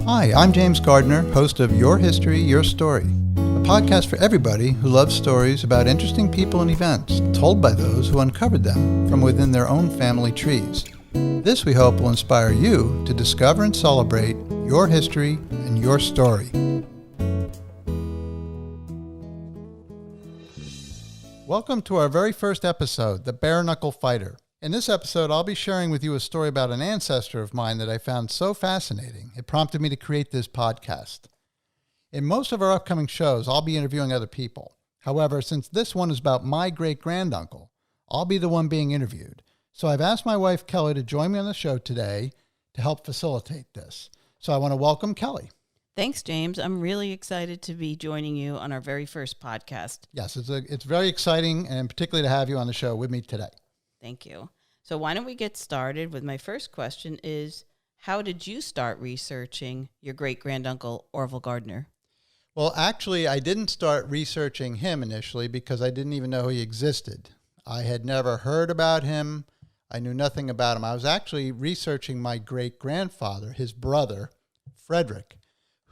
Hi, I'm James Gardner, host of Your History, Your Story, a podcast for everybody who loves stories about interesting people and events told by those who uncovered them from within their own family trees. This, we hope, will inspire you to discover and celebrate your history and your story. Welcome to our very first episode, The Bare-knuckle Fighter. In this episode, I'll be sharing with you a story about an ancestor of mine that I found so fascinating, it prompted me to create this podcast. In most of our upcoming shows, I'll be interviewing other people. However, since this one is about my great-granduncle, I'll be the one being interviewed. So I've asked my wife, Kelly, to join me on the show today to help facilitate this. So I want to welcome Kelly. Thanks, James. I'm really excited to be joining you on our very first podcast. Yes, it's very exciting, and particularly to have you on the show with me today. Thank you. So why don't we get started with my first question is, how did you start researching your great-granduncle, Orville Gardner? Well, actually, I didn't start researching him initially because I didn't even know he existed. I had never heard about him. I knew nothing about him. I was actually researching my great-grandfather, his brother, Frederick,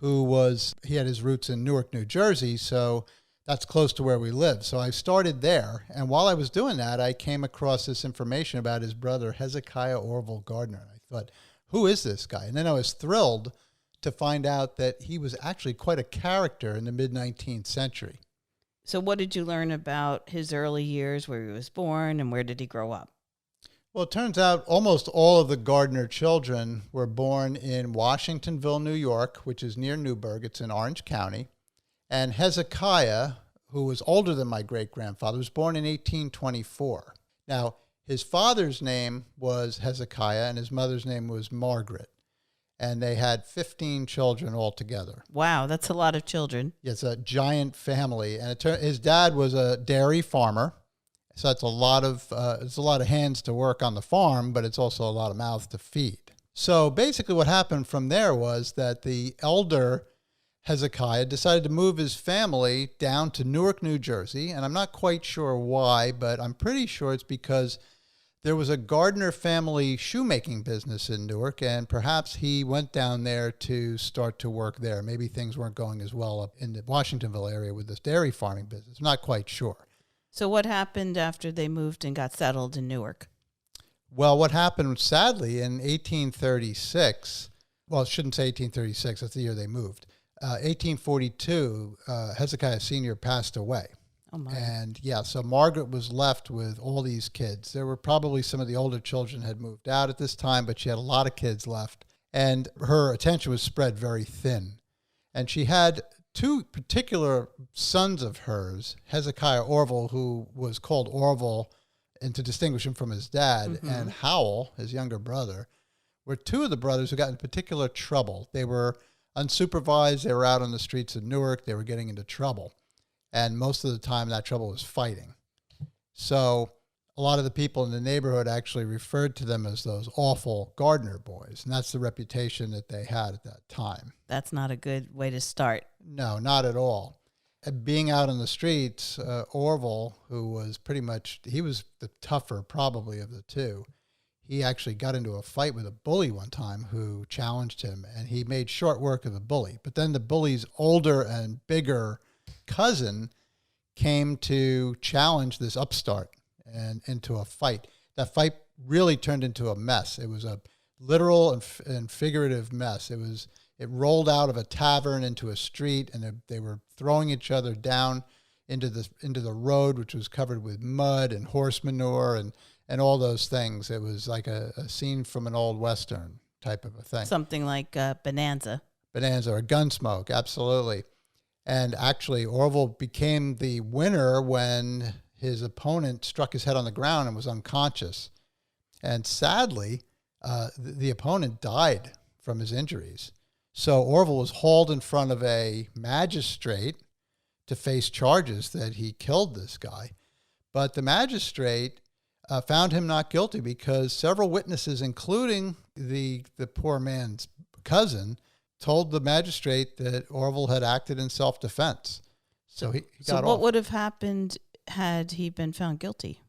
he had his roots in Newark, New Jersey, so that's close to where we live. So I started there, and while I was doing that, I came across this information about his brother, Hezekiah Orville Gardner. I thought, who is this guy? And then I was thrilled to find out that he was actually quite a character in the mid-19th century. So what did you learn about his early years, where he was born, and where did he grow up? Well, it turns out almost all of the Gardner children were born in Washingtonville, New York, which is near Newburgh. It's in Orange County. And Hezekiah, who was older than my great-grandfather, was born in 1824. Now, his father's name was Hezekiah, and his mother's name was Margaret. And they had 15 children altogether. Wow, that's a lot of children. It's a giant family. And his dad was a dairy farmer. So it's a lot of hands to work on the farm, but it's also a lot of mouths to feed. So basically what happened from there was that the elder Hezekiah decided to move his family down to Newark, New Jersey, and I'm not quite sure why, but I'm pretty sure it's because there was a Gardner family shoemaking business in Newark, and perhaps he went down there to start to work there. Maybe things weren't going as well up in the Washingtonville area with this dairy farming business. I'm not quite sure. So what happened after they moved and got settled in Newark? Well, what happened, sadly, in 1836, well, I shouldn't say 1836, that's the year they moved. 1842, Hezekiah Sr. passed away. Oh my. And so Margaret was left with all these kids. There were probably some of the older children had moved out at this time, but she had a lot of kids left. And her attention was spread very thin. And she had two particular sons of hers, Hezekiah Orville, who was called Orville, and to distinguish him from his dad, and Howell, his younger brother, were two of the brothers who got in particular trouble. They were unsupervised. They were out on the streets of Newark. They were getting into trouble. And most of the time, that trouble was fighting. So a lot of the people in the neighborhood actually referred to them as those awful Gardner boys. And that's the reputation that they had at that time. That's not a good way to start. No, not at all. Being out on the streets, Orville, who was he was the tougher probably of the two. He actually got into a fight with a bully one time who challenged him, and he made short work of the bully. But then the bully's older and bigger cousin came to challenge this upstart and into a fight. That fight really turned into a mess. It was a literal and figurative mess. It rolled out of a tavern into a street, and they were throwing each other down into the road, which was covered with mud and horse manure and all those things. It was like a scene from an old Western type of a thing. Something like Bonanza. Bonanza or Gunsmoke, absolutely. And actually, Orville became the winner when his opponent struck his head on the ground and was unconscious. And sadly, the opponent died from his injuries. So Orville was hauled in front of a magistrate to face charges that he killed this guy. But the magistrate found him not guilty because several witnesses, including the poor man's cousin, told the magistrate that Orville had acted in self-defense. So he got off. What would have happened had he been found guilty?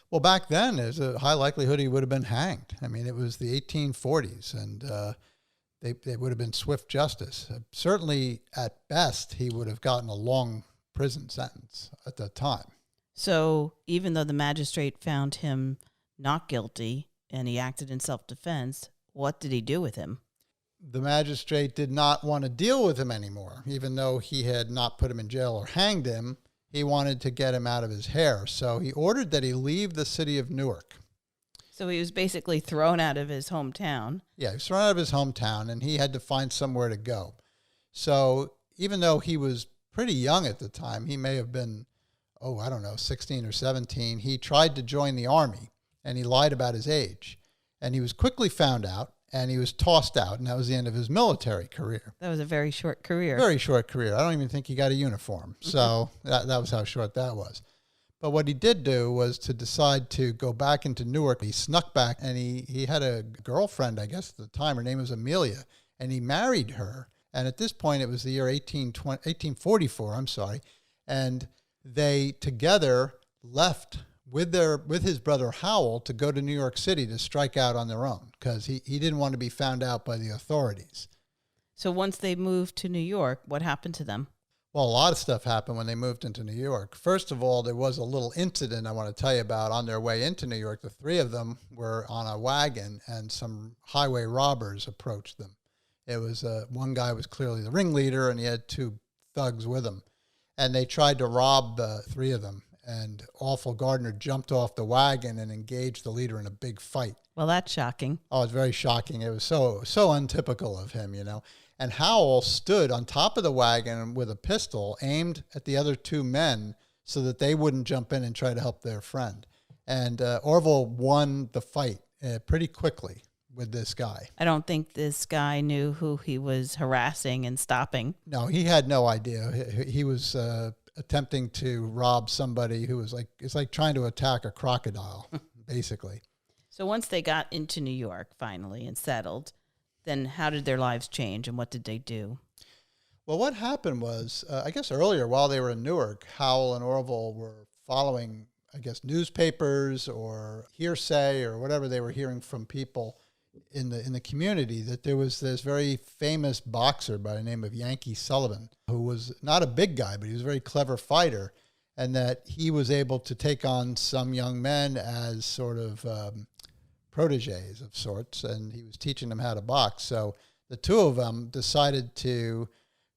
Well, back then, there's a high likelihood he would have been hanged. I mean, it was the 1840s, and they would have been swift justice. Certainly, at best, he would have gotten a long prison sentence at that time. So even though the magistrate found him not guilty and he acted in self-defense, what did he do with him? The magistrate did not want to deal with him anymore. Even though he had not put him in jail or hanged him, he wanted to get him out of his hair. So he ordered that he leave the city of Newark. So he was basically thrown out of his hometown. Yeah, he was thrown out of his hometown, and he had to find somewhere to go. So even though he was pretty young at the time, he may have been, 16 or 17, he tried to join the army, and he lied about his age. And he was quickly found out, and he was tossed out, and that was the end of his military career. That was a very short career. Very short career. I don't even think he got a uniform. So that was how short that was. But what he did do was to decide to go back into Newark. He snuck back, and he had a girlfriend, I guess, at the time. Her name was Amelia, and he married her. And at this point, it was the year 1844, and they together left with his brother Howell to go to New York City to strike out on their own because he didn't want to be found out by the authorities. So once they moved to New York, what happened to them? Well, a lot of stuff happened when they moved into New York. First of all, there was a little incident I want to tell you about on their way into New York. The three of them were on a wagon, and some highway robbers approached them. It was one guy was clearly the ringleader, and he had two thugs with him. And they tried to rob the three of them. And awful Gardner jumped off the wagon and engaged the leader in a big fight. Well, that's shocking. Oh, it's very shocking. It was so untypical of him, And Howell stood on top of the wagon with a pistol aimed at the other two men so that they wouldn't jump in and try to help their friend. And Orville won the fight pretty quickly with this guy. I don't think this guy knew who he was harassing and stopping. No, he had no idea. He was attempting to rob somebody who was it's like trying to attack a crocodile, basically. So once they got into New York finally and settled, then how did their lives change and what did they do? Well, what happened was, I guess earlier while they were in Newark, Howell and Orville were following, newspapers or hearsay or whatever they were hearing from people in the community that there was this very famous boxer by the name of Yankee Sullivan, who was not a big guy, but he was a very clever fighter, and that he was able to take on some young men as sort of proteges of sorts, and he was teaching them how to box. So the two of them decided to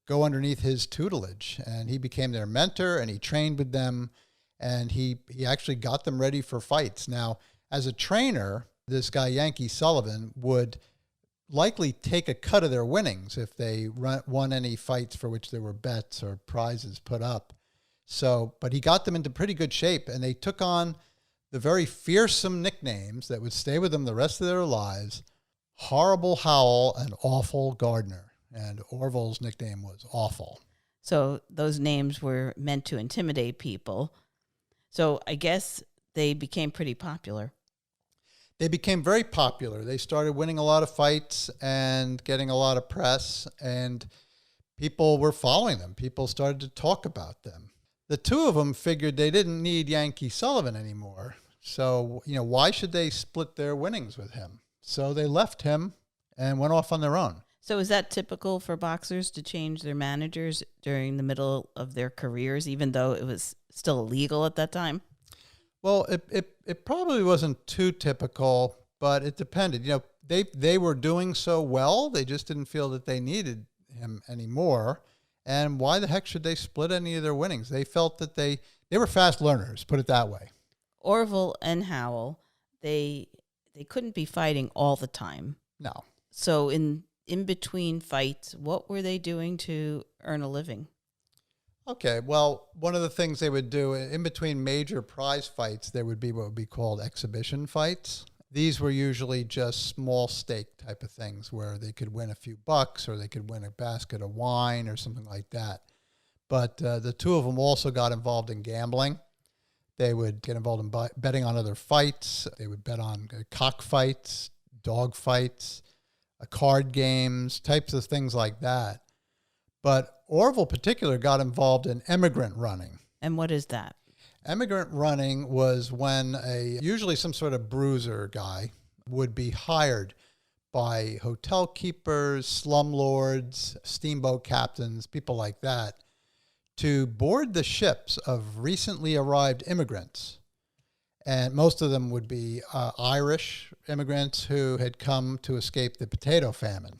go underneath his tutelage, and he became their mentor, and he trained with them, and he actually got them ready for fights. Now, as a trainer, this guy, Yankee Sullivan, would likely take a cut of their winnings if they won any fights for which there were bets or prizes put up. So, but he got them into pretty good shape, and they took on the very fearsome nicknames that would stay with them the rest of their lives: Horrible Howell and Awful Gardner. And Orville's nickname was Awful. So those names were meant to intimidate people. So I guess they became pretty popular. They became very popular. They started winning a lot of fights and getting a lot of press, and people were following them. People started to talk about them. The two of them figured they didn't need Yankee Sullivan anymore. So, why should they split their winnings with him? So they left him and went off on their own. So is that typical for boxers to change their managers during the middle of their careers, even though it was still illegal at that time? Well, it probably wasn't too typical, but it depended. They were doing so well, they just didn't feel that they needed him anymore. And why the heck should they split any of their winnings? They felt that they were fast learners, put it that way. Orville and Howell, they couldn't be fighting all the time. No. So in between fights, what were they doing to earn a living? Okay, well, one of the things they would do in between major prize fights, there would be what would be called exhibition fights. These were usually just small stake type of things where they could win a few bucks or they could win a basket of wine or something like that. But the two of them also got involved in gambling. They would get involved in betting on other fights. They would bet on cockfights, dog fights, card games, types of things like that. But Orville in particular got involved in emigrant running. And what is that? Emigrant running was when usually some sort of bruiser guy would be hired by hotel keepers, slumlords, steamboat captains, people like that, to board the ships of recently arrived immigrants. And most of them would be Irish immigrants who had come to escape the potato famine.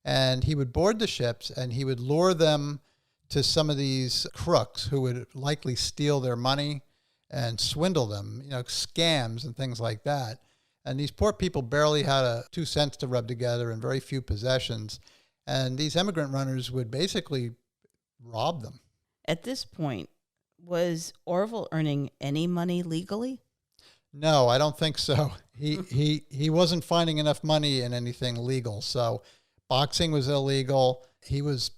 And he would board the ships and he would lure them to some of these crooks who would likely steal their money and swindle them, scams and things like that. And these poor people barely had 2 cents to rub together and very few possessions. And these immigrant runners would basically rob them. At this point, was Orville earning any money legally? No, I don't think so. He wasn't finding enough money in anything legal. So boxing was illegal.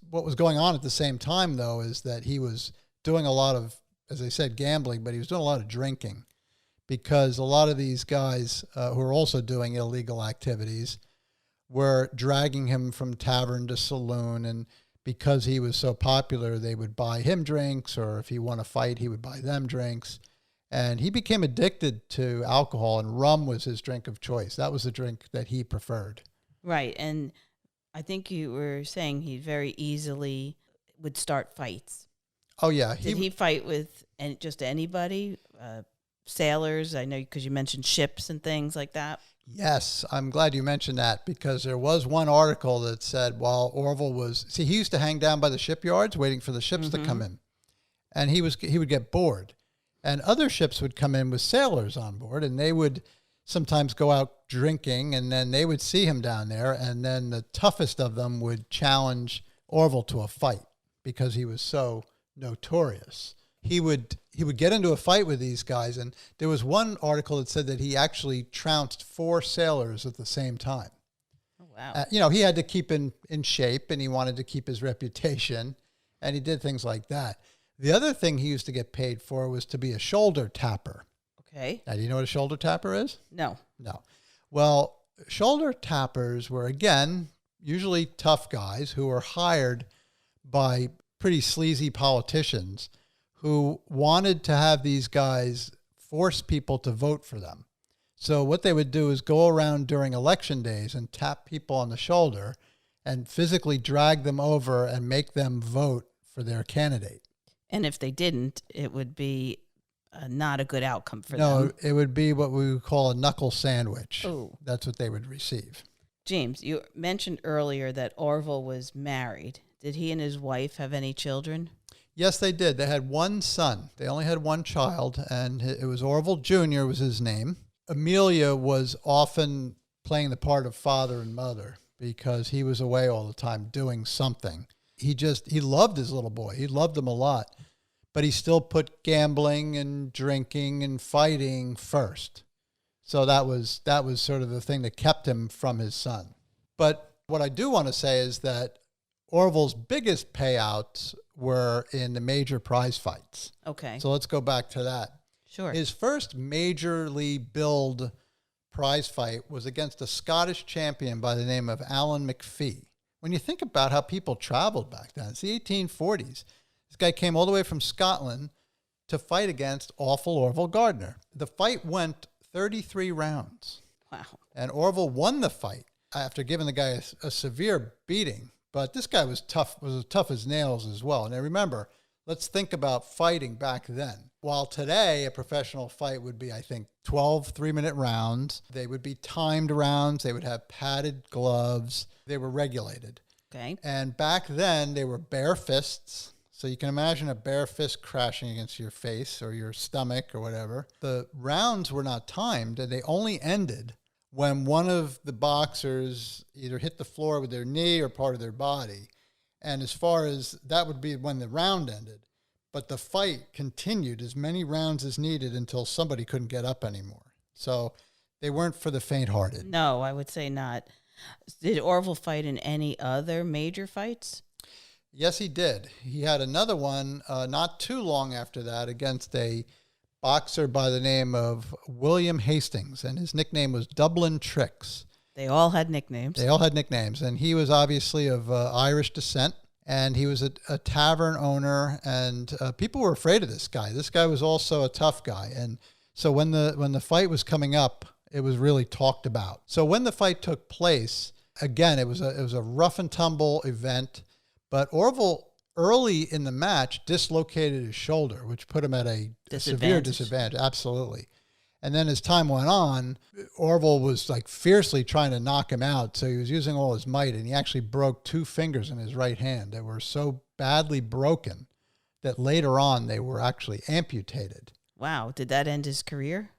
What was going on at the same time, though, is that he was doing a lot of, as I said, gambling, but he was doing a lot of drinking, because a lot of these guys who were also doing illegal activities were dragging him from tavern to saloon, and because he was so popular, they would buy him drinks, or if he won a fight, he would buy them drinks. And he became addicted to alcohol, and rum was his drink of choice. That was the drink that he preferred. Right, and I think you were saying he very easily would start fights. Oh, yeah. Did he fight with just anybody? Sailors? I know because you mentioned ships and things like that. Yes, I'm glad you mentioned that, because there was one article that said while Orville he used to hang down by the shipyards waiting for the ships to come in, and he would get bored, and other ships would come in with sailors on board, and they would sometimes go out drinking, and then they would see him down there, and then the toughest of them would challenge Orville to a fight because he was so notorious. He would get into a fight with these guys, and there was one article that said that he actually trounced 4 sailors at the same time. Oh, wow. He had to keep in shape, and he wanted to keep his reputation, and he did things like that. The other thing he used to get paid for was to be a shoulder tapper. Okay. Now, do you know what a shoulder tapper is? No. Well, shoulder tappers were, again, usually tough guys who were hired by pretty sleazy politicians who wanted to have these guys force people to vote for them. So what they would do is go around during election days and tap people on the shoulder and physically drag them over and make them vote for their candidate. And if they didn't, it would be not a good outcome for them. No, it would be what we would call a knuckle sandwich. Oh. That's what they would receive. James, you mentioned earlier that Orville was married. Did he and his wife have any children? Yes, they did. They had one son. They only had one child, and it was Orville Jr. was his name. Amelia was often playing the part of father and mother because he was away all the time doing something. He loved his little boy. He loved him a lot, but he still put gambling and drinking and fighting first. So that was sort of the thing that kept him from his son. But what I do want to say is that Orville's biggest payouts were in the major prize fights. Okay. So let's go back to that. Sure. His first majorly billed prize fight was against a Scottish champion by the name of Alan McPhee. When you think about how people traveled back then, it's the 1840s. This guy came all the way from Scotland to fight against awful Orville Gardner. The fight went 33 rounds. Wow. And Orville won the fight after giving the guy a severe beating. But this guy was as tough as nails as well. Now remember, let's think about fighting back then. While today a professional fight would be, I think, 12 3-minute rounds. They would be timed rounds. They would have padded gloves. They were regulated. Okay. And back then they were bare fists. So you can imagine a bare fist crashing against your face or your stomach or whatever. The rounds were not timed, and they only ended when one of the boxers either hit the floor with their knee or part of their body. And as far as that would be when the round ended. But the fight continued as many rounds as needed until somebody couldn't get up anymore. So they weren't for the faint-hearted. No, I would say not. Did Orville fight in any other major fights? Yes, he did. He had another one not too long after that against a boxer by the name of William Hastings, and his nickname was Dublin Tricks. They all had nicknames. And he was obviously of Irish descent, and he was a tavern owner, and people were afraid of this guy. This guy was also a tough guy, and so when the fight was coming up, it was really talked about. So when the fight took place, again, it was a rough and tumble event, but Orville early in the match dislocated his shoulder, which put him at a severe disadvantage. Absolutely. And then as time went on, Orville was like fiercely trying to knock him out. So he was using all his might, and he actually broke 2 fingers in his right hand that were so badly broken that later on they were actually amputated. Wow. Did that end his career?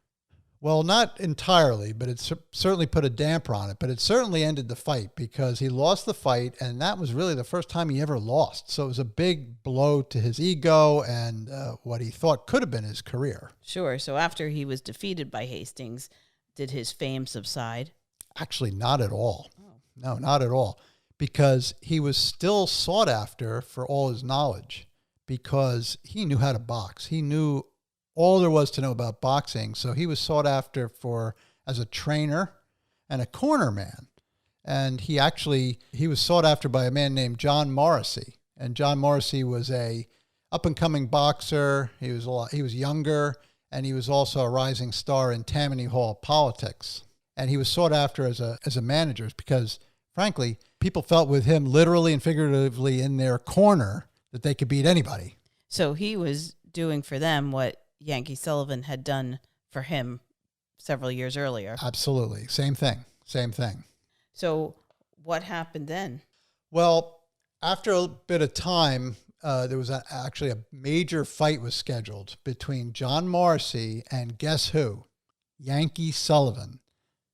Well, not entirely, but it certainly put a damper on it. But it certainly ended the fight because he lost the fight, and that was really the first time he ever lost. So it was a big blow to his ego and what he thought could have been his career. Sure. So after he was defeated by Hastings, did his fame subside? Actually, not at all. No, not at all. Because he was still sought after for all his knowledge because he knew how to box. He knew all there was to know about boxing. So he was sought after as a trainer and a corner man. And he was sought after by a man named John Morrissey. And John Morrissey was a up-and-coming boxer. He was younger, and he was also a rising star in Tammany Hall politics. And he was sought after as a manager because, frankly, people felt with him literally and figuratively in their corner that they could beat anybody. So he was doing for them what Yankee Sullivan had done for him several years earlier. Absolutely. Same thing. So what happened then? Well, after a bit of time, there was actually a major fight was scheduled between John Morrissey and guess who? Yankee Sullivan,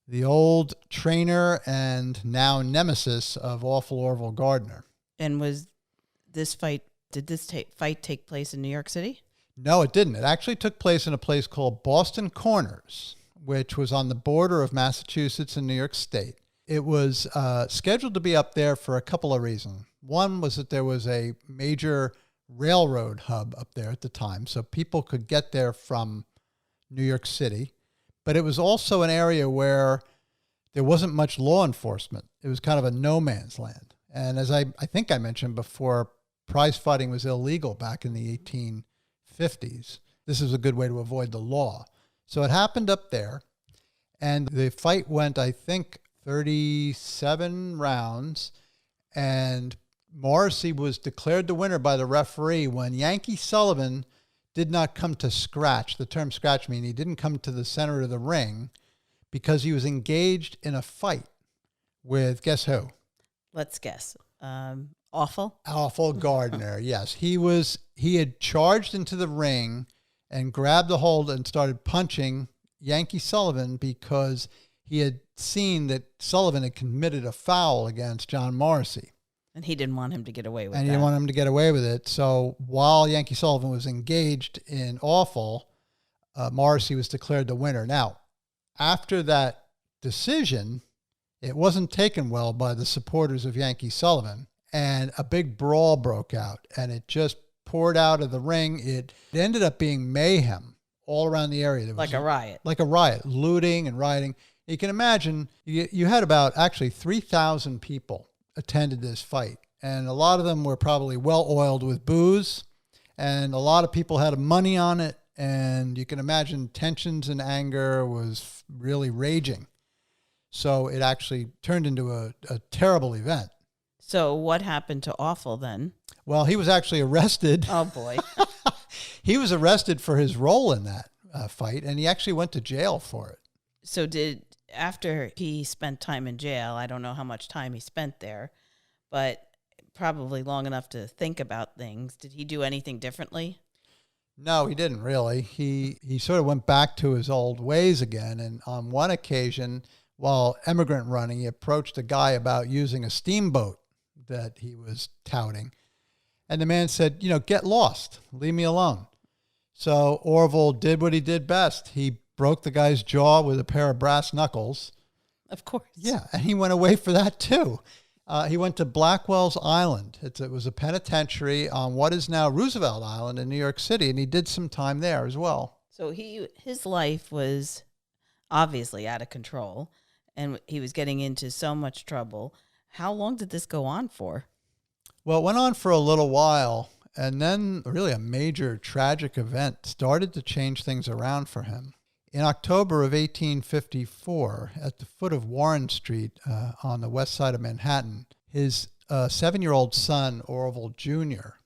the old trainer and now nemesis of awful Orville Gardner. And did this fight take place in New York City? No, it didn't. It actually took place in a place called Boston Corners, which was on the border of Massachusetts and New York State. It was scheduled to be up there for a couple of reasons. One was that there was a major railroad hub up there at the time, so people could get there from New York City. But it was also an area where there wasn't much law enforcement. It was kind of a no man's land. And as I think I mentioned before, prize fighting was illegal back in the 1850s. This is a good way to avoid the law. So it happened up there, and the fight went, I think, 37 rounds, and Morrissey was declared the winner by the referee when Yankee Sullivan did not come to scratch. The term scratch means he didn't come to the center of the ring because he was engaged in a fight with, guess who? Let's guess. Awful Gardner. Yes. He had charged into the ring and grabbed the hold and started punching Yankee Sullivan because he had seen that Sullivan had committed a foul against John Morrissey. And he didn't want him to get away with it. And he didn't want him to get away with it. So while Yankee Sullivan was engaged in awful, Morrissey was declared the winner. Now, after that decision, it wasn't taken well by the supporters of Yankee Sullivan. And a big brawl broke out, and it just poured out of the ring. It ended up being mayhem all around the area. There was like a riot. Like a riot, looting and rioting. You can imagine you had about actually 3,000 people attended this fight, and a lot of them were probably well oiled with booze, and a lot of people had money on it, and you can imagine tensions and anger was really raging. So it actually turned into a terrible event. So what happened to Awful then? Well, he was actually arrested. Oh, boy. He was arrested for his role in that fight, and he actually went to jail for it. So after he spent time in jail, I don't know how much time he spent there, but probably long enough to think about things. Did he do anything differently? No, he didn't really. He sort of went back to his old ways again, and on one occasion, while emigrant running, he approached a guy about using a steamboat that he was touting. And the man said, get lost. Leave me alone. So Orville did what he did best. He broke the guy's jaw with a pair of brass knuckles. Of course. Yeah, and he went away for that too. He went to Blackwell's Island. It was a penitentiary on what is now Roosevelt Island in New York City, and he did some time there as well. So his life was obviously out of control, and he was getting into so much trouble. How long did this go on for? Well, it went on for a little while, and then really a major tragic event started to change things around for him. In October of 1854, at the foot of Warren Street on the west side of Manhattan, his 7-year-old son, Orville Jr.,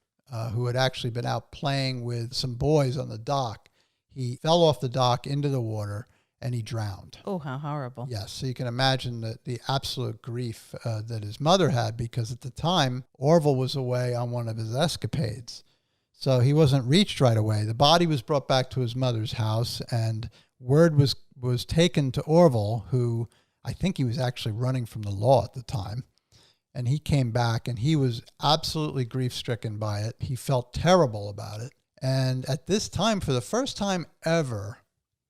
who had actually been out playing with some boys on the dock, he fell off the dock into the water and he drowned. Oh, how horrible. Yes, so you can imagine the absolute grief that his mother had, because at the time, Orville was away on one of his escapades. So he wasn't reached right away. The body was brought back to his mother's house, and word was taken to Orville, who I think he was actually running from the law at the time. And he came back, and he was absolutely grief-stricken by it. He felt terrible about it. And at this time, for the first time ever,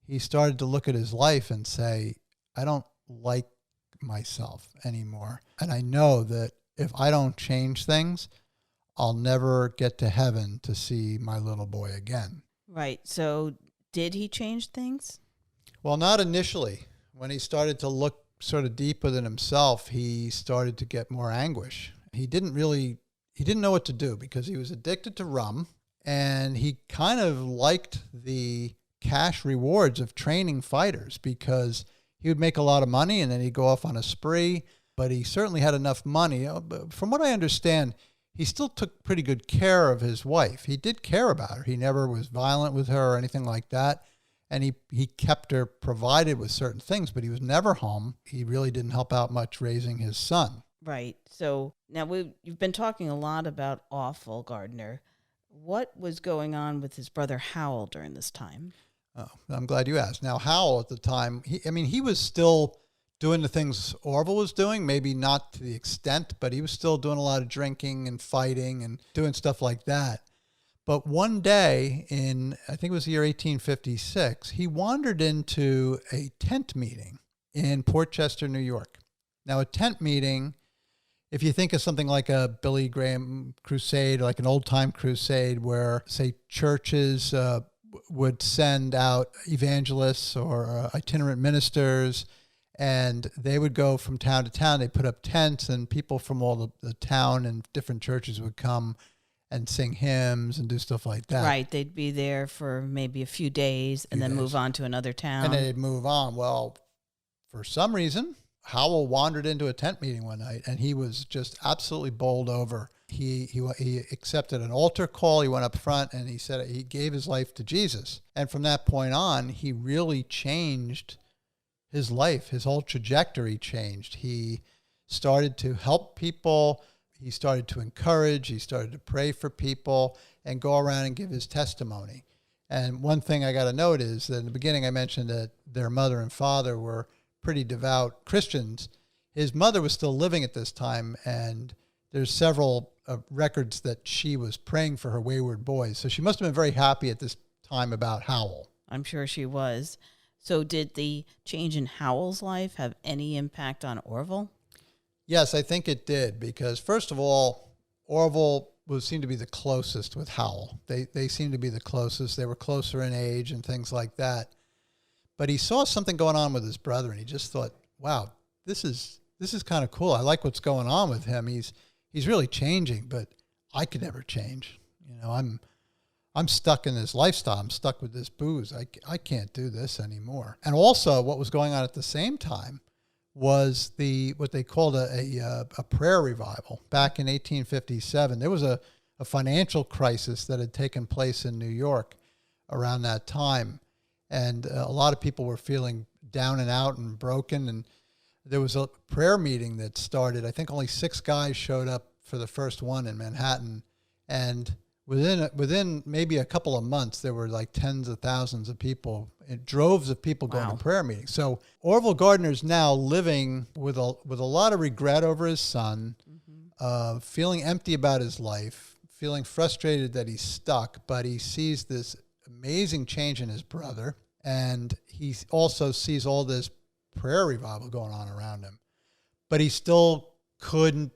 he started to look at his life and say, I don't like myself anymore. And I know that if I don't change things, I'll never get to heaven to see my little boy again. Right. So did he change things? Well, not initially. When he started to look sort of deep within himself, he started to get more anguish. He didn't know what to do, because he was addicted to rum, and he kind of liked the cash rewards of training fighters, because he would make a lot of money and then he'd go off on a spree, but he certainly had enough money. From what I understand, he still took pretty good care of his wife. He did care about her. He never was violent with her or anything like that. And he kept her provided with certain things, but he was never home. He really didn't help out much raising his son. Right. So now you've been talking a lot about awful Gardner. What was going on with his brother Howell during this time? Oh, I'm glad you asked. Now, Howell at the time, he was still doing the things Orville was doing, maybe not to the extent, but he was still doing a lot of drinking and fighting and doing stuff like that. But one day in, I think it was the year 1856, he wandered into a tent meeting in Port Chester, New York. Now, a tent meeting, if you think of something like a Billy Graham crusade, like an old-time crusade where, say, churches would send out evangelists or itinerant ministers, and they would go from town to town. They put up tents, and people from all the town and different churches would come and sing hymns and do stuff like that. Right. They'd be there for maybe a few days and then move on to another town. And then they'd move on. Well, for some reason, Howell wandered into a tent meeting one night, and he was just absolutely bowled over. He accepted an altar call. He went up front, and he said he gave his life to Jesus. And from that point on, he really changed his life. His whole trajectory changed. He started to help people. He started to encourage. He started to pray for people and go around and give his testimony. And one thing I got to note is that in the beginning I mentioned that their mother and father were pretty devout Christians. His mother was still living at this time, and there's several records that she was praying for her wayward boys. So she must have been very happy at this time about Howell. I'm sure she was. So did the change in Howell's life have any impact on Orville? Yes, I think it did, because first of all, Orville seemed to be the closest with Howell. They seemed to be the closest. They were closer in age and things like that. But he saw something going on with his brother, and he just thought, wow, this is kind of cool. I like what's going on with him. He's really changing, but I could never change. You know, I'm stuck in this lifestyle. I'm stuck with this booze. I can't do this anymore. And also what was going on at the same time was what they called a prayer revival. Back in 1857, there was a financial crisis that had taken place in New York around that time. And a lot of people were feeling down and out and broken. And there was a prayer meeting that started. I think only 6 guys showed up for the first one in Manhattan. And within maybe a couple of months, there were like tens of thousands of people, droves of people going to prayer meetings. So Orville Gardner's now living with a lot of regret over his son, feeling empty about his life, feeling frustrated that he's stuck, but he sees this amazing change in his brother, and he also sees all this prayer revival going on around him. But he still couldn't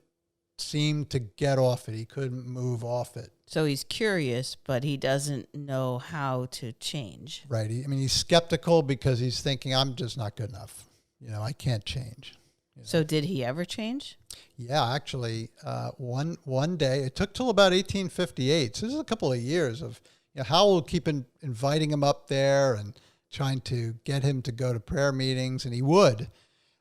seem to get off it. He couldn't move off it. So he's curious, but he doesn't know how to change. Right. He's skeptical because he's thinking, I'm just not good enough. I can't change. So did he ever change? Yeah, actually, one day, it took till about 1858. So this is a couple of years of, Howell would keep inviting him up there and trying to get him to go to prayer meetings, and he would.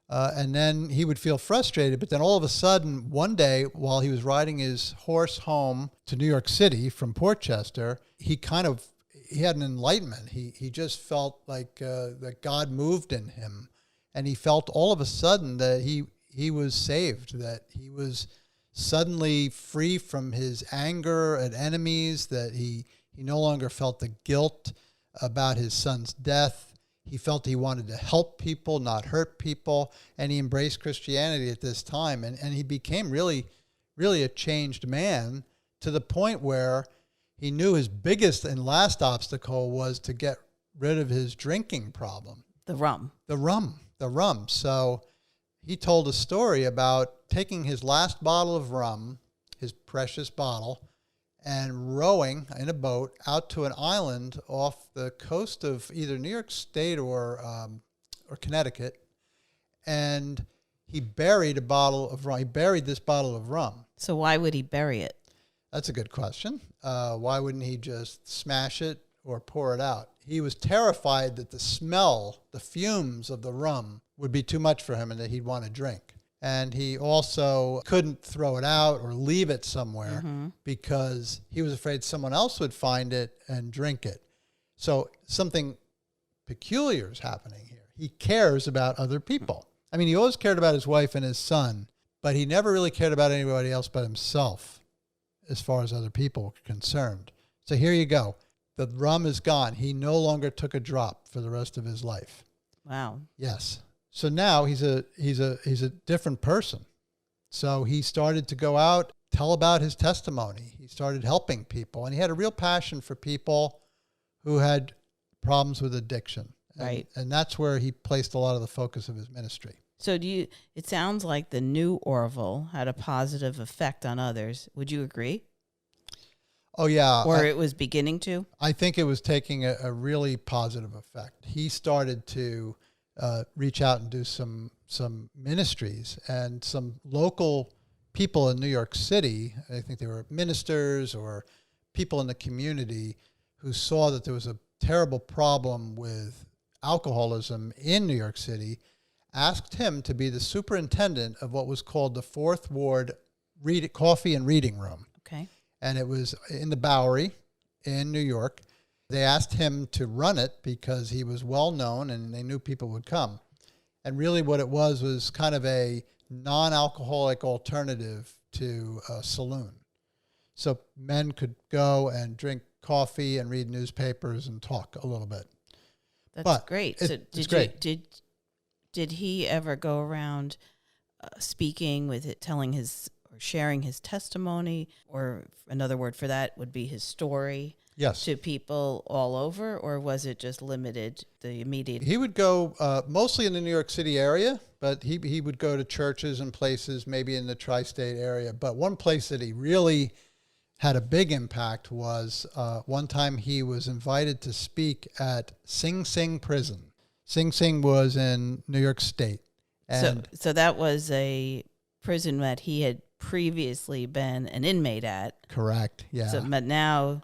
And then he would feel frustrated. But then all of a sudden, one day, while he was riding his horse home to New York City from Portchester, he had an enlightenment. He just felt like that God moved in him. And he felt all of a sudden that he was saved, that he was suddenly free from his anger at enemies, that he no longer felt the guilt about his son's death. He felt he wanted to help people, not hurt people, and he embraced Christianity at this time. And he became really, really a changed man, to the point where he knew his biggest and last obstacle was to get rid of his drinking problem. The rum. So he told a story about taking his last bottle of rum, his precious bottle, and rowing in a boat out to an island off the coast of either New York State or Connecticut, and he buried a bottle of rum. He buried this bottle of rum. So why would he bury it? That's a good question. Why wouldn't he just smash it or pour it out? He was terrified that the smell, the fumes of the rum would be too much for him and that he'd want to drink. And he also couldn't throw it out or leave it somewhere because he was afraid someone else would find it and drink it. So something peculiar is happening here. He cares about other people. I mean, he always cared about his wife and his son, but he never really cared about anybody else but himself as far as other people were concerned. So here you go. The rum is gone. He no longer took a drop for the rest of his life. Wow. Yes. So now he's a different person. So he started to go out, tell about his testimony. He started helping people, and he had a real passion for people who had problems with addiction. Right. And that's where he placed a lot of the focus of his ministry. So it sounds like the new Orville had a positive effect on others. Would you agree? Oh, yeah. Or it was beginning to? I think it was taking a really positive effect. He started to reach out and do some ministries, and some local people in New York City, I think they were ministers or people in the community, who saw that there was a terrible problem with alcoholism in New York City, asked him to be the superintendent of what was called the Fourth Ward Coffee and Reading Room. Okay. And it was in the Bowery in New York. They asked him to run it because he was well known and they knew people would come. And really what it was kind of a non-alcoholic alternative to a saloon. So men could go and drink coffee and read newspapers and talk a little bit. That's great. So it's great. Did he ever go around speaking with it, telling his or sharing his testimony, or another word for that would be his story? Yes. To people all over, or was it just limited, the immediate? He would go mostly in the New York City area, but he would go to churches and places maybe in the tri-state area. But one place that he really had a big impact was one time he was invited to speak at Sing Sing Prison. Sing Sing was in New York State. And so that was a prison that he had previously been an inmate at. Correct, yeah. So, but now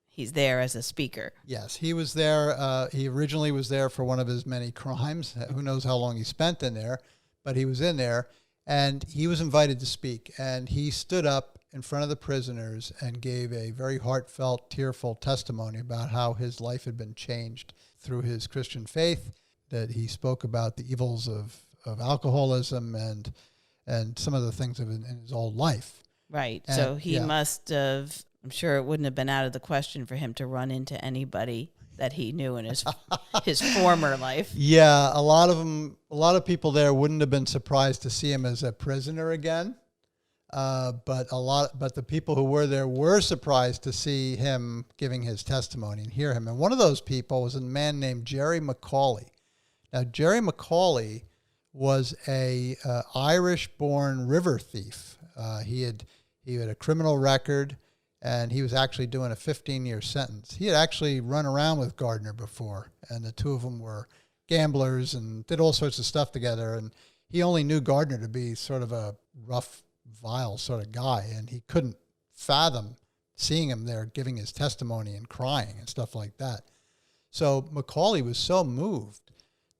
he's there as a speaker. Yes, he was there. He originally was there for one of his many crimes. Who knows how long he spent in there, but he was in there, and he was invited to speak. And he stood up in front of the prisoners and gave a very heartfelt, tearful testimony about how his life had been changed through his Christian faith, that he spoke about the evils of alcoholism and some of the things in his old life. Right. And, so he must have, I'm sure it wouldn't have been out of the question for him to run into anybody that he knew in his former life. Yeah, a lot of people there wouldn't have been surprised to see him as a prisoner again. But the people who were there were surprised to see him giving his testimony and hear him. And one of those people was a man named Jerry Macaulay. Now, Jerry Macaulay was a Irish-born river thief. He had a criminal record, and he was actually doing a 15-year sentence. He had actually run around with Gardner before, and the two of them were gamblers and did all sorts of stuff together. And he only knew Gardner to be sort of a rough, vile sort of guy, and he couldn't fathom seeing him there giving his testimony and crying and stuff like that. So Macaulay was so moved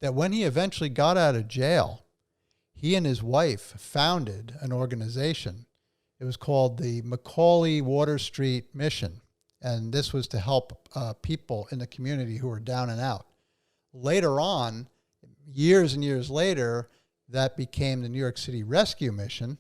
that when he eventually got out of jail, he and his wife founded an organization. It was called the Macaulay Water Street Mission, and this was to help people in the community who were down and out. Later on, years and years later, that became the New York City Rescue Mission,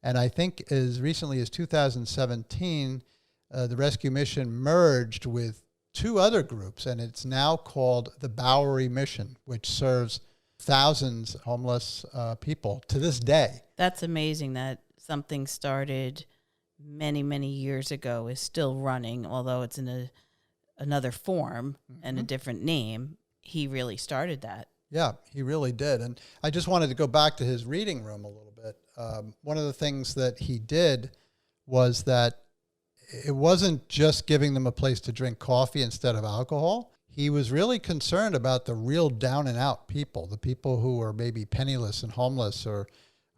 and I think as recently as 2017, the Rescue Mission merged with two other groups, and it's now called the Bowery Mission, which serves thousands of homeless people to this day. That's amazing that something started many, many years ago is still running, although it's in another form and a different name. He really started that. Yeah, he really did. And I just wanted to go back to his reading room a little bit. One of the things that he did was that it wasn't just giving them a place to drink coffee instead of alcohol. He was really concerned about the real down and out people, the people who were maybe penniless and homeless or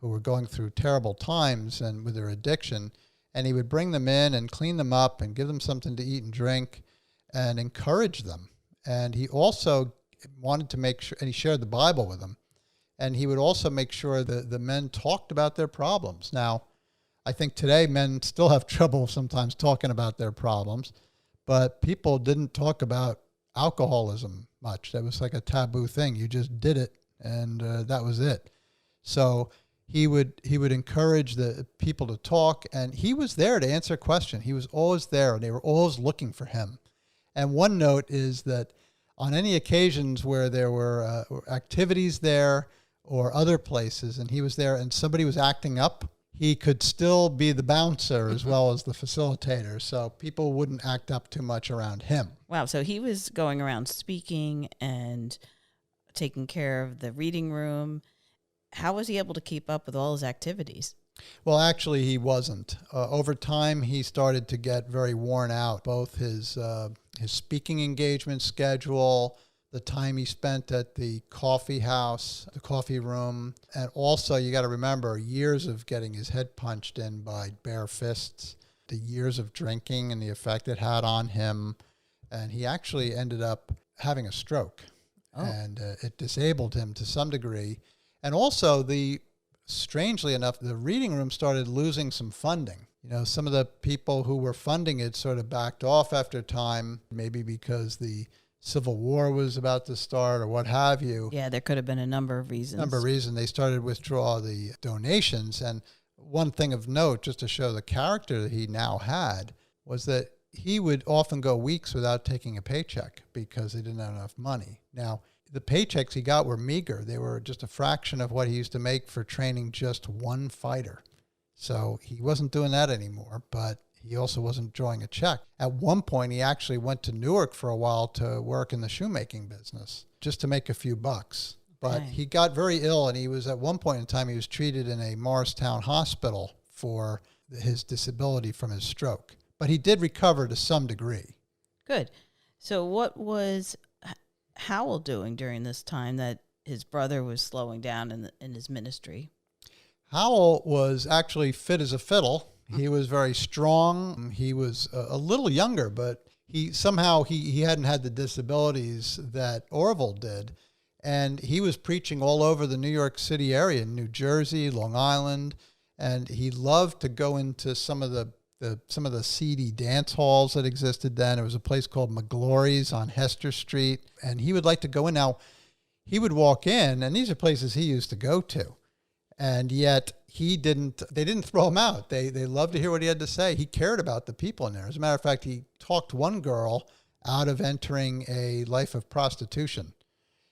who were going through terrible times and with their addiction. And he would bring them in and clean them up and give them something to eat and drink and encourage them. And he also wanted to make sure, and he shared the Bible with them. And he would also make sure that the men talked about their problems. Now, I think today men still have trouble sometimes talking about their problems, but people didn't talk about alcoholism much. That was like a taboo thing. You just did it, and that was it. So he would encourage the people to talk, and he was there to answer questions. He was always there, and they were always looking for him. And one note is that on any occasions where there were activities there or other places, and he was there and somebody was acting up, he could still be the bouncer as well as the facilitator, so people wouldn't act up too much around him. Wow, so he was going around speaking and taking care of the reading room. How was he able to keep up with all his activities? Well, actually, he wasn't. Over time, he started to get very worn out, both his speaking engagement schedule, the time he spent at the coffee house, the coffee room, and also you got to remember years of getting his head punched in by bare fists, the years of drinking and the effect it had on him, and he actually ended up having a stroke, and it disabled him to some degree, and also strangely enough, the reading room started losing some funding. You know, some of the people who were funding it sort of backed off after time, maybe because the Civil War was about to start or what have you. Yeah, there could have been a number of reasons. They started to withdraw the donations. And one thing of note, just to show the character that he now had, was that he would often go weeks without taking a paycheck because he didn't have enough money. Now, the paychecks he got were meager. They were just a fraction of what he used to make for training just one fighter. So he wasn't doing that anymore, but he also wasn't drawing a check. At one point, he actually went to Newark for a while to work in the shoemaking business just to make a few bucks. But he got very ill, and he was at one point in time, he was treated in a Morristown hospital for his disability from his stroke. But he did recover to some degree. Good. So what was Howell doing during this time that his brother was slowing down in his ministry? Howell was actually fit as a fiddle. He was very strong. He was a little younger, but he hadn't had the disabilities that Orville did. And he was preaching all over the New York City area, New Jersey, Long Island. And he loved to go into some of the seedy dance halls that existed then. There was a place called McGlory's on Hester Street. And he would like to go in. Now, he would walk in, and these are places he used to go to. And yet they didn't throw him out. They loved to hear what he had to say. He cared about the people in there. As a matter of fact, he talked one girl out of entering a life of prostitution.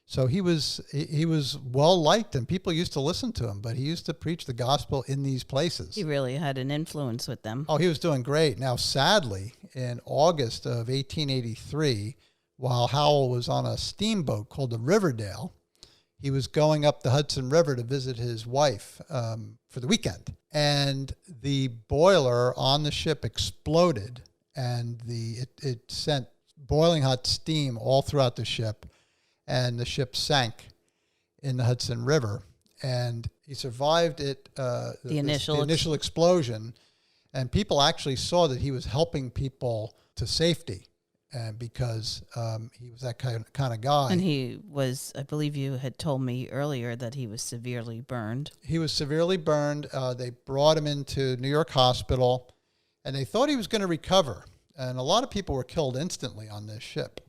So he was well liked, and people used to listen to him, but he used to preach the gospel in these places. He really had an influence with them. Oh, he was doing great. Now, sadly, in August of 1883, while Howell was on a steamboat called the Riverdale, he was going up the Hudson River to visit his wife for the weekend. And the boiler on the ship exploded, and it sent boiling hot steam all throughout the ship, and the ship sank in the Hudson River. And he survived it, the initial explosion, and people actually saw that he was helping people to safety. and because he was that kind of guy. And he was, I believe you had told me earlier that he was severely burned. He was severely burned. They brought him into New York Hospital, and they thought he was going to recover. And a lot of people were killed instantly on this ship.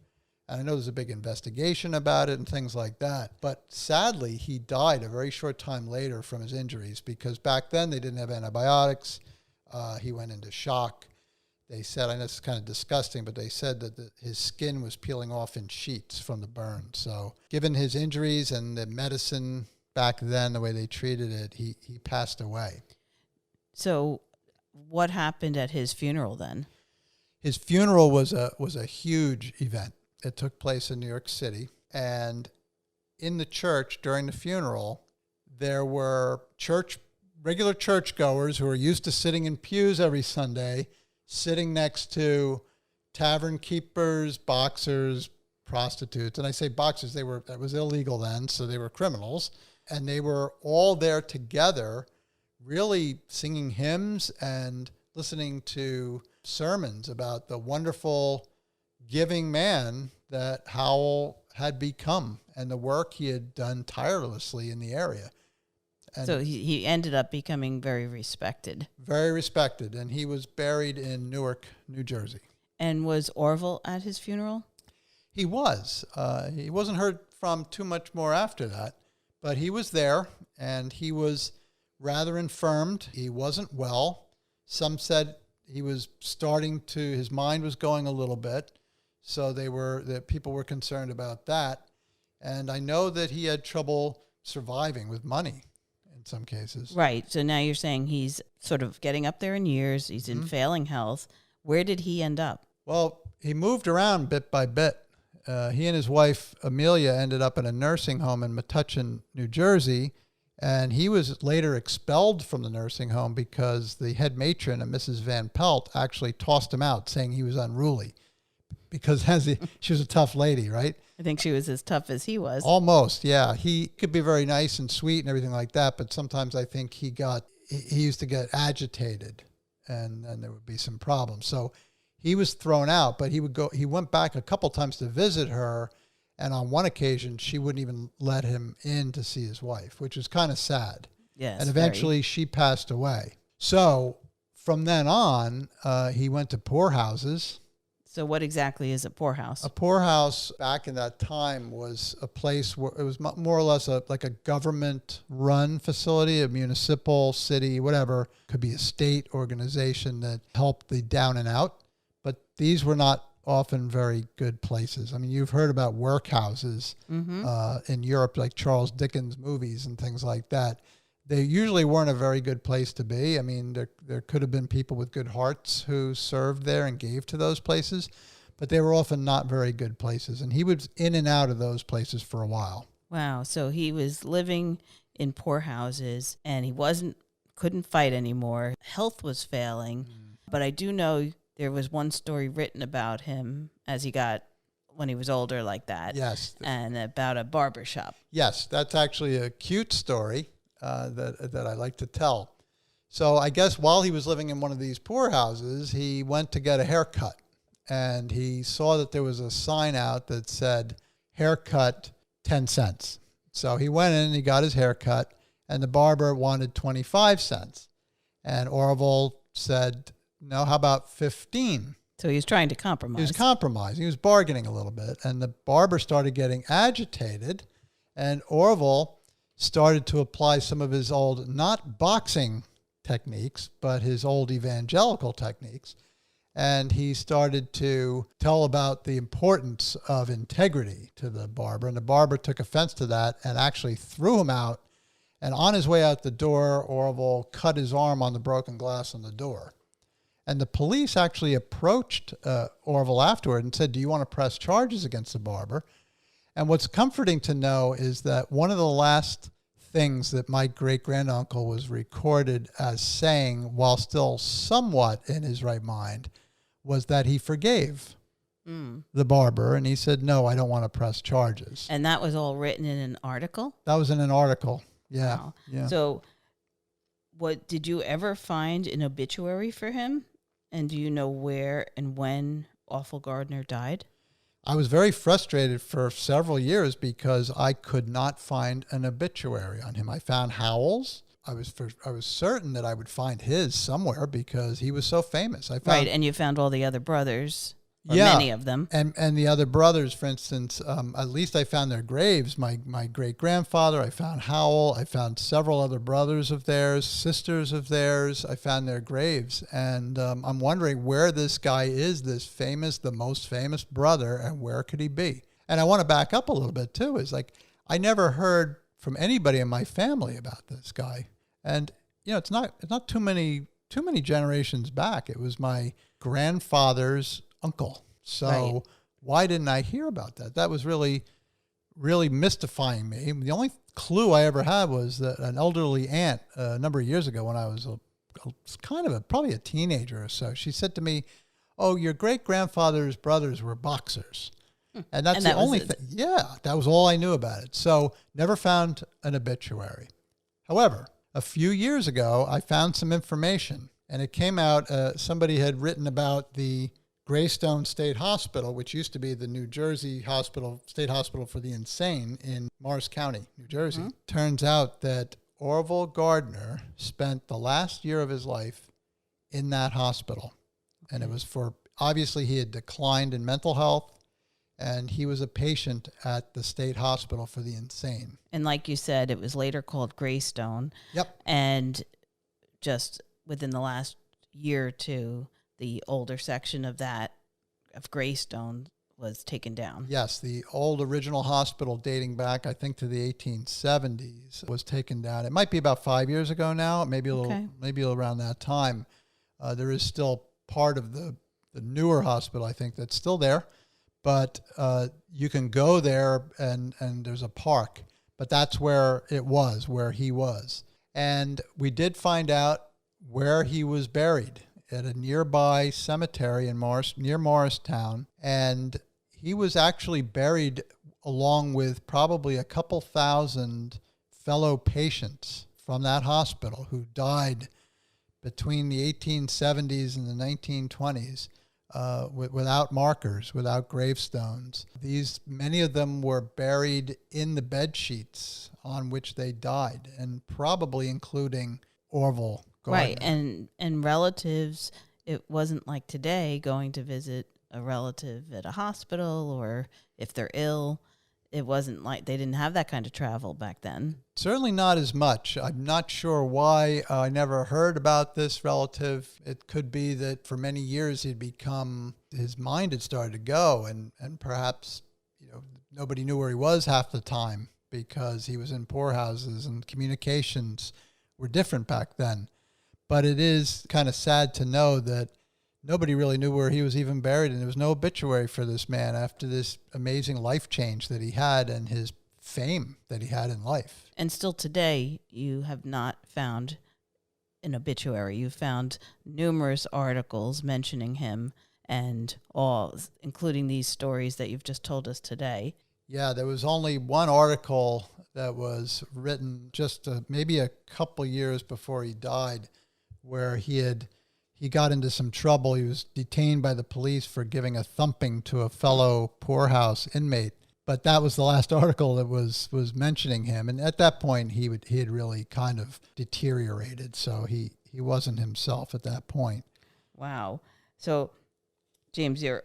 And I know there's a big investigation about it and things like that. But sadly, he died a very short time later from his injuries because back then they didn't have antibiotics. He went into shock. They said, I know it's kind of disgusting, but they said that his skin was peeling off in sheets from the burn. So given his injuries and the medicine back then, the way they treated it, he passed away. So what happened at his funeral then? His funeral was a huge event. It took place in New York City. And in the church during the funeral, there were regular churchgoers who were used to sitting in pews every Sunday, sitting next to tavern keepers, boxers, prostitutes. And I say boxers, that was illegal then, so they were criminals. And they were all there together, really singing hymns and listening to sermons about the wonderful giving man that Howell had become and the work he had done tirelessly in the area. And so he ended up becoming very respected. Very respected. And he was buried in Newark, New Jersey. And was Orville at his funeral? He was. He wasn't heard from too much more after that, but he was there and he was rather infirmed. He wasn't well. Some said he was his mind was going a little bit. So people were concerned about that. And I know that he had trouble surviving with money in some cases. Right. So now you're saying he's sort of getting up there in years. He's in failing health. Where did he end up? Well, he moved around bit by bit. He and his wife, Amelia, ended up in a nursing home in Metuchen, New Jersey. And he was later expelled from the nursing home because the head matron, Mrs. Van Pelt, actually tossed him out, saying he was unruly. Because she was a tough lady, right? I think she was as tough as he was. Almost, yeah. He could be very nice and sweet and everything like that, but sometimes I think he used to get agitated, and there would be some problems. So he was thrown out, but he went back a couple times to visit her, and on one occasion she wouldn't even let him in to see his wife, which was kind of sad. Yes. And eventually she passed away. So from then on, he went to poorhouses. So what exactly is a poorhouse? A poorhouse back in that time was a place where it was more or less like a government-run facility, a municipal, city, whatever. Could be a state organization that helped the down and out. But these were not often very good places. I mean, you've heard about workhouses in Europe, like Charles Dickens movies and things like that. They usually weren't a very good place to be. I mean, there could have been people with good hearts who served there and gave to those places, but they were often not very good places. And he was in and out of those places for a while. Wow. So he was living in poorhouses and he couldn't fight anymore. Health was failing. But I do know there was one story written about him as he got when he was older like that. Yes. And about a barber shop. Yes, that's actually a cute story. That I like to tell. So I guess while he was living in one of these poorhouses, he went to get a haircut. And he saw that there was a sign out that said, haircut 10 cents. So he went in and he got his haircut, and the barber wanted 25 cents. And Orville said, no, how about 15? So he was trying to compromise. He was compromising. He was bargaining a little bit. And the barber started getting agitated, and Orville started to apply some of his old, not boxing techniques, but his old evangelical techniques. And he started to tell about the importance of integrity to the barber. And the barber took offense to that and actually threw him out. And on his way out the door, Orville cut his arm on the broken glass on the door. And the police actually approached Orville afterward and said, do you want to press charges against the barber? And what's comforting to know is that one of the last things that my great-granduncle was recorded as saying, while still somewhat in his right mind, was that he forgave the barber. And he said, no, I don't want to press charges. And that was all written in an article? That was in an article. Yeah. Wow. Yeah. So did you ever find an obituary for him? And do you know where and when awful Gardner died? I was very frustrated for several years because I could not find an obituary on him. I found Howell's. I was certain that I would find his somewhere because he was so famous. Right, and you found all the other brothers, or yeah, many of them. And the other brothers, for instance, at least I found their graves. My great-grandfather, I found Howell. I found several other brothers of theirs, sisters of theirs. I found their graves. And I'm wondering where this guy is, the most famous brother, and where could he be? And I want to back up a little bit, too, is like I never heard from anybody in my family about this guy. And, it's not too many generations back. It was my grandfather's uncle. So right. Why didn't I hear about that? That was really, really mystifying me. The only clue I ever had was that an elderly aunt a number of years ago when I was probably a teenager or so, she said to me, "Oh, your great-grandfather's brothers were boxers." And that's the only thing. Yeah, that was all I knew about it. So never found an obituary. However, a few years ago, I found some information, and it came out, somebody had written about the Greystone State Hospital, which used to be the New Jersey State Hospital for the Insane in Morris County, New Jersey. Mm-hmm. Turns out that Orville Gardner spent the last year of his life in that hospital. Okay. And it was obviously he had declined in mental health, and he was a patient at the State Hospital for the Insane. And like you said, it was later called Greystone. Yep. And just within the last year or two, the older section of Greystone was taken down. Yes, the old original hospital dating back, I think, to the 1870s was taken down. It might be about 5 years ago now, maybe around that time. There is still part of the newer hospital, I think, that's still there. But you can go there and there's a park. But that's where he was. And we did find out where he was buried at a nearby cemetery near Morristown. And he was actually buried along with probably a couple thousand fellow patients from that hospital who died between the 1870s and the 1920s. Without markers, without gravestones. Many of them were buried in the bed sheets on which they died, and probably including Orville Gardner. Right, and relatives, it wasn't like today going to visit a relative at a hospital, or if they're ill, it wasn't like they didn't have that kind of travel back then. Certainly not as much. I'm not sure why I never heard about this relative. It could be that for many years his mind had started to go, and perhaps nobody knew where he was half the time because he was in poorhouses and communications were different back then. But it is kind of sad to know that nobody really knew where he was even buried, and there was no obituary for this man after this amazing life change that he had and his fame that he had in life. And still today, you have not found an obituary. You found numerous articles mentioning him and all, including these stories that you've just told us today. Yeah, there was only one article that was written just maybe a couple years before he died, where he got into some trouble. He was detained by the police for giving a thumping to a fellow poorhouse inmate. But that was the last article that was mentioning him. And at that point, he had really kind of deteriorated. So he wasn't himself at that point. Wow. So, James, your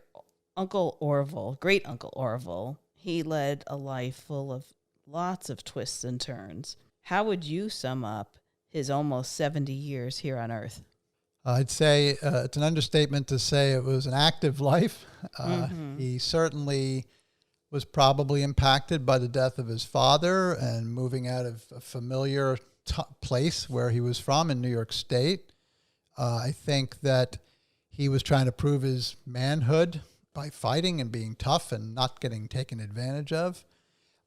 Uncle Orville, great Uncle Orville, he led a life full of lots of twists and turns. How would you sum up his almost 70 years here on Earth? I'd say it's an understatement to say it was an active life. He certainly was probably impacted by the death of his father and moving out of a familiar place where he was from in New York State. I think that he was trying to prove his manhood by fighting and being tough and not getting taken advantage of.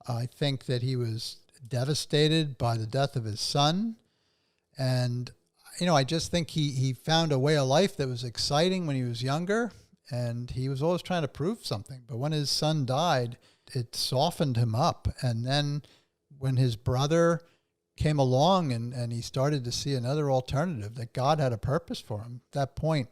I think that he was devastated by the death of his son. And, I just think he found a way of life that was exciting when he was younger, and he was always trying to prove something. But when his son died, it softened him up. And then when his brother came along and he started to see another alternative, that God had a purpose for him, at that point,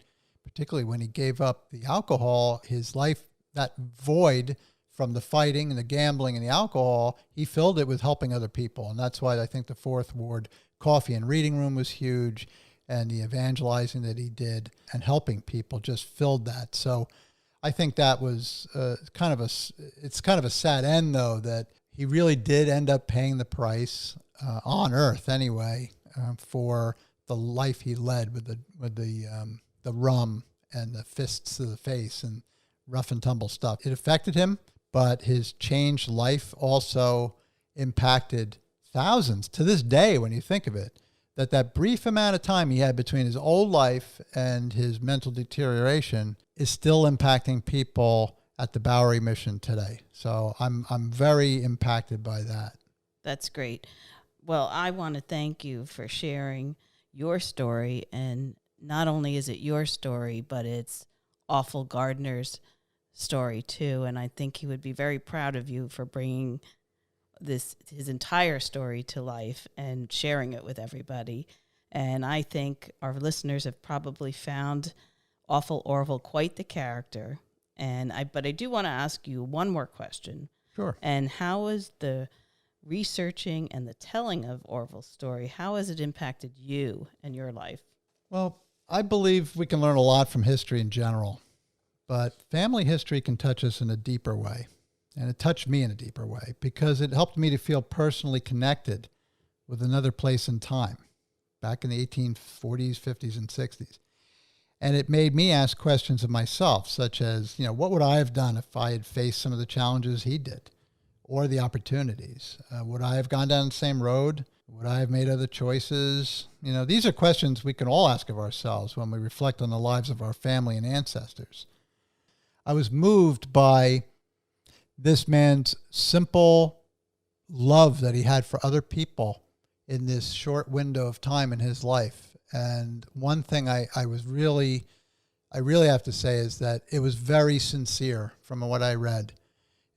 particularly when he gave up the alcohol, his life, that void from the fighting and the gambling and the alcohol, he filled it with helping other people. And that's why I think the Fourth Ward Coffee and Reading Room was huge, and the evangelizing that he did and helping people just filled that. So I think that was it's kind of a sad end, though, that he really did end up paying the price on earth anyway for the life he led with the rum and the fists to the face and rough and tumble stuff. It affected him, but his changed life also impacted thousands to this day. When you think of it, that brief amount of time he had between his old life and his mental deterioration is still impacting people at the Bowery Mission today. So I'm very impacted by that. That's great. Well, I want to thank you for sharing your story. And not only is it your story, but it's Awful Gardner's story too. And I think he would be very proud of you for bringing his entire story to life and sharing it with everybody. And I think our listeners have probably found Awful Orville quite the character. But I do want to ask you one more question. Sure. And how is the researching and the telling of Orville's story, how has it impacted you and your life? Well, I believe we can learn a lot from history in general, but family history can touch us in a deeper way. And it touched me in a deeper way because it helped me to feel personally connected with another place and time back in the 1840s, 50s, and 60s. And it made me ask questions of myself, such as, what would I have done if I had faced some of the challenges he did or the opportunities? Would I have gone down the same road? Would I have made other choices? These are questions we can all ask of ourselves when we reflect on the lives of our family and ancestors. I was moved by this man's simple love that he had for other people in this short window of time in his life. And one thing I really have to say is that it was very sincere from what I read.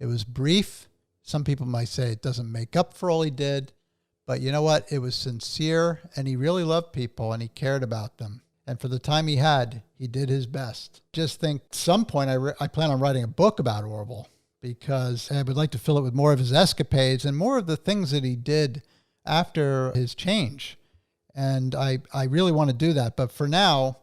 It was brief. Some people might say it doesn't make up for all he did, but you know what? It was sincere, and he really loved people, and he cared about them. And for the time he had, he did his best. Just think, at some point, I plan on writing a book about Orville because I would like to fill it with more of his escapades and more of the things that he did after his change. And I really want to do that. But for now,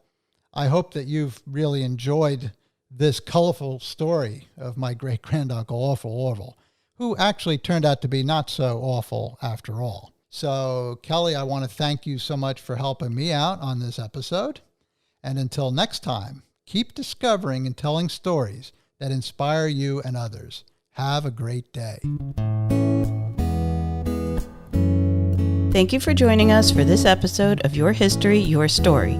I hope that you've really enjoyed this colorful story of my great-granduncle, Awful Orville, who actually turned out to be not so awful after all. So, Kelly, I want to thank you so much for helping me out on this episode. And until next time, keep discovering and telling stories that inspire you and others. Have a great day. Thank you for joining us for this episode of Your History, Your Story.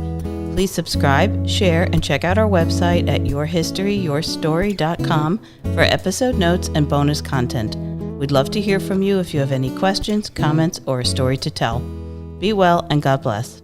Please subscribe, share, and check out our website at yourhistoryyourstory.com for episode notes and bonus content. We'd love to hear from you if you have any questions, comments, or a story to tell. Be well and God bless.